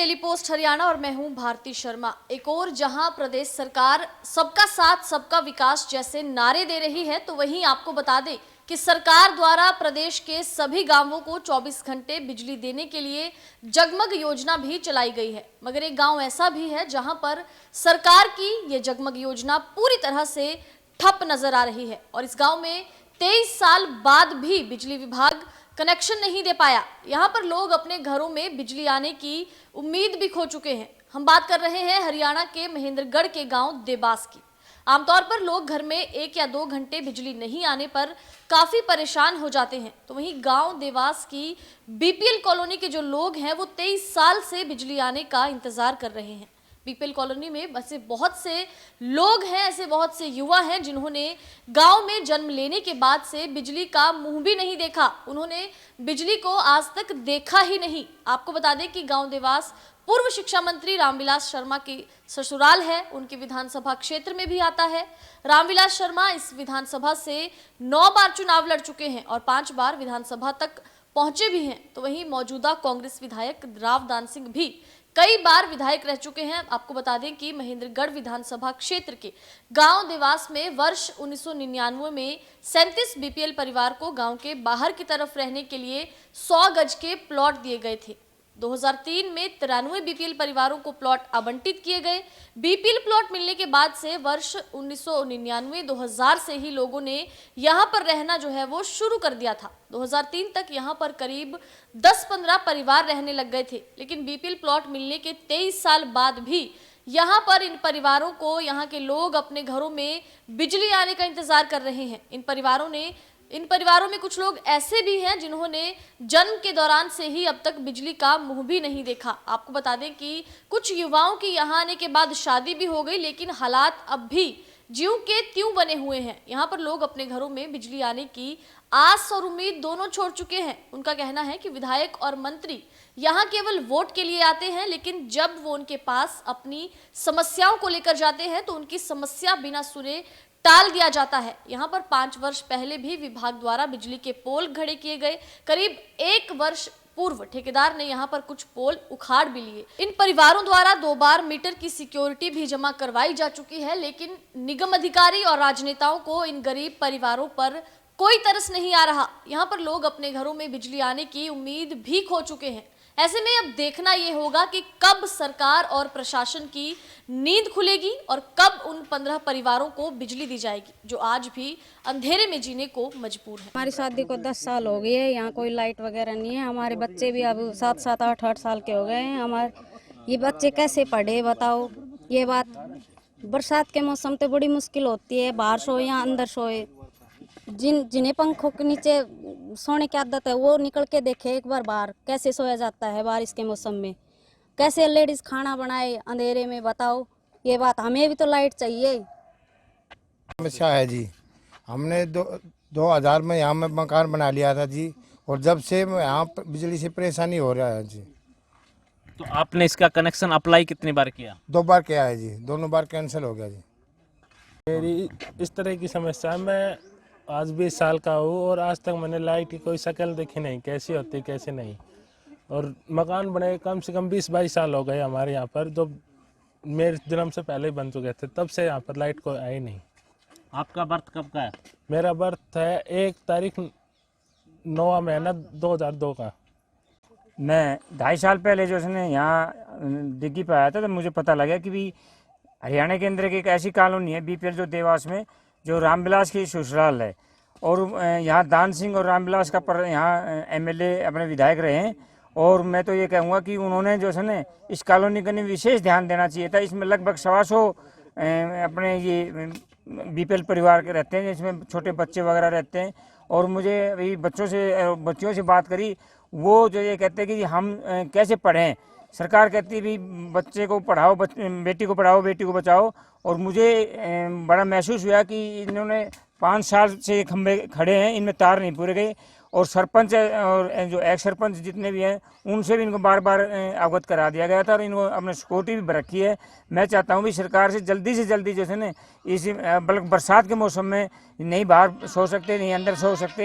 Daily post Haryana और मैं हूं भारती शर्मा। एक और जहां प्रदेश सरकार सबका साथ सबका विकास जैसे नारे दे रही है, तो वहीं आपको बता दें कि सरकार द्वारा प्रदेश के सभी गांवों को 24 घंटे बिजली देने के लिए जगमग योजना भी चलाई गई है। मगर एक गांव ऐसा भी है जहां पर सरकार की ये जगमग योजना पूरी तरह से ठप नजर आ रही है और इस गांव में 23 साल बाद भी बिजली विभाग कनेक्शन नहीं दे पाया। यहाँ पर लोग अपने घरों में बिजली आने की उम्मीद भी खो चुके हैं। हम बात कर रहे हैं हरियाणा के महेंद्रगढ़ के गांव देवास की। आमतौर पर लोग घर में 1 या 2 घंटे बिजली नहीं आने पर काफी परेशान हो जाते हैं, तो वहीं गांव देवास की बीपीएल कॉलोनी के जो लोग हैं वो 23 साल से बिजली आने का इंतजार कर रहे हैं। बीपीएल कॉलोनी में ऐसे बहुत से लोग हैं, ऐसे बहुत से युवा हैं जिन्होंने गांव में जन्म लेने के बाद से बिजली का मुंह भी नहीं देखा। उन्होंने बिजली को आज तक देखा ही नहीं। आपको बता दें कि गांव देवास पूर्व शिक्षा मंत्री रामविलास शर्मा की ससुराल है, उनके विधानसभा क्षेत्र में भी आता है। रामविलास शर्मा इस विधानसभा से 9 बार चुनाव लड़ चुके हैं और 5 बार विधानसभा तक पहुंचे भी हैं। तो वहीं मौजूदा कांग्रेस विधायक रावदान सिंह भी कई बार विधायक रह चुके हैं। आपको बता दें कि महेंद्रगढ़ विधानसभा क्षेत्र के गांव देवास में वर्ष 1999 में 37 बीपीएल परिवार को गांव के बाहर की तरफ रहने के लिए 100 गज के प्लॉट दिए गए थे। 2003 में 93 बीपीएल परिवारों को प्लॉट आवंटित किए गए। बीपीएल प्लॉट मिलने के बाद से वर्ष 1999-2000 से ही लोगों ने यहां पर रहना जो है वो शुरू कर दिया था। 2003 तक यहां पर करीब 10-15 परिवार रहने लग गए थे, लेकिन बीपीएल प्लॉट मिलने के 23 साल बाद भी यहाँ पर इन परिवारों को, यहाँ के लोग अपने घरों में बिजली आने का इंतजार कर रहे हैं। इन परिवारों में कुछ लोग ऐसे भी हैं जिन्होंने जन्म के दौरान से ही अब तक बिजली का मुंह भी नहीं देखा। आपको बता दें कि कुछ युवाओं की यहाँ आने के बाद शादी भी हो गई, लेकिन हालात अब भी ज्यों के त्यों बने हुए हैं। यहाँ पर लोग अपने घरों में बिजली आने की आस और उम्मीद दोनों छोड़ चुके हैं। उनका कहना है कि विधायक और मंत्री यहाँ केवल वोट के लिए आते हैं, लेकिन जब वो उनके पास अपनी समस्याओं को लेकर जाते हैं तो उनकी समस्या बिना सुने टाल दिया जाता है। यहाँ पर 5 वर्ष पहले भी विभाग द्वारा बिजली के पोल खड़े किए गए। करीब 1 वर्ष पूर्व ठेकेदार ने यहाँ पर कुछ पोल उखाड़ भी लिए। इन परिवारों द्वारा 2 बार मीटर की सिक्योरिटी भी जमा करवाई जा चुकी है, लेकिन निगम अधिकारी और राजनेताओं को इन गरीब परिवारों पर कोई तरस नहीं आ रहा। यहाँ पर लोग अपने घरों में बिजली आने की उम्मीद भी खो चुके हैं। ऐसे में अब देखना ये होगा कि कब सरकार और प्रशासन की नींद खुलेगी और कब उन 15 परिवारों को बिजली दी जाएगी जो आज भी अंधेरे में जीने को मजबूर है। हमारी शादी को 10 साल हो गए हैं, यहाँ कोई लाइट वगैरह नहीं है। हमारे बच्चे भी अब 7-7, 8-8 साल के हो गए हैं। हमारे ये बच्चे कैसे पढ़े बताओ। ये बात बरसात के मौसम तो बड़ी मुश्किल होती है, बाहर सोए या अंदर सोए। जिन्हें पंखों के नीचे सोने की आदत है वो निकल के देखे एक बार बाहर कैसे सोया जाता है बारिश के मौसम में। कैसे लेडीज खाना बनाए अंधेरे में बताओ। ये बात हमें भी तो लाइट चाहिए। समस्या है जी। हमने 2000 में यहाँ में मकान बना लिया था जी, और जब से यहाँ बिजली से परेशानी हो रहा है जी। तो आपने इसका कनेक्शन अप्लाई कितनी बार किया? 2 बार किया है जी, दोनों बार कैंसिल हो गया जी। मेरी इस तरह की समस्या है। मैं आज 20 साल का हूँ और आज तक मैंने लाइट की कोई शक्ल देखी नहीं, कैसी होती कैसे नहीं। और मकान बने कम से कम 20-22 साल हो गए हमारे यहाँ पर, जो मेरे जन्म से पहले ही बन चुके थे। तब से यहाँ पर लाइट कोई आई नहीं। आपका बर्थ कब का है? मेरा बर्थ है 1 तारीख 9वां महीना 2002 का। मैं 2.5 साल पहले जो है यहाँ डिग्गी पे आया था, तो मुझे पता लगा कि भी हरियाणा के अंदर की एक ऐसी कॉलोनी है बीपीएल जो देवास में, जो रामविलास की ससुराल है। और यहाँ दान सिंह और रामविलास का यहाँ एमएलए अपने विधायक रहे हैं। और मैं तो ये कहूँगा कि उन्होंने जो है ना इस कॉलोनी का विशेष ध्यान देना चाहिए था। इसमें लगभग 125 अपने ये बीपीएल परिवार के रहते हैं, जिसमें छोटे बच्चे वगैरह रहते हैं। और मुझे अभी बच्चियों से बात करी, वो जो ये कहते हैं कि हम कैसे पढ़ें। सरकार कहती है भी बच्चे को पढ़ाओ, बेटी को पढ़ाओ, बेटी को बचाओ। और मुझे बड़ा महसूस हुआ कि इन्होंने 5 साल से खंभे खड़े हैं, इनमें तार नहीं पूरे गए। और सरपंच और जो एक्स सरपंच जितने भी हैं उनसे भी इनको बार बार अवगत करा दिया गया था और इनको अपने सिक्योरिटी भी रखी है। मैं चाहता हूँ भी सरकार से जल्दी जो है ना इस बल्कि बरसात के मौसम में नहीं बाहर सो सकते, नहीं अंदर सो सकते।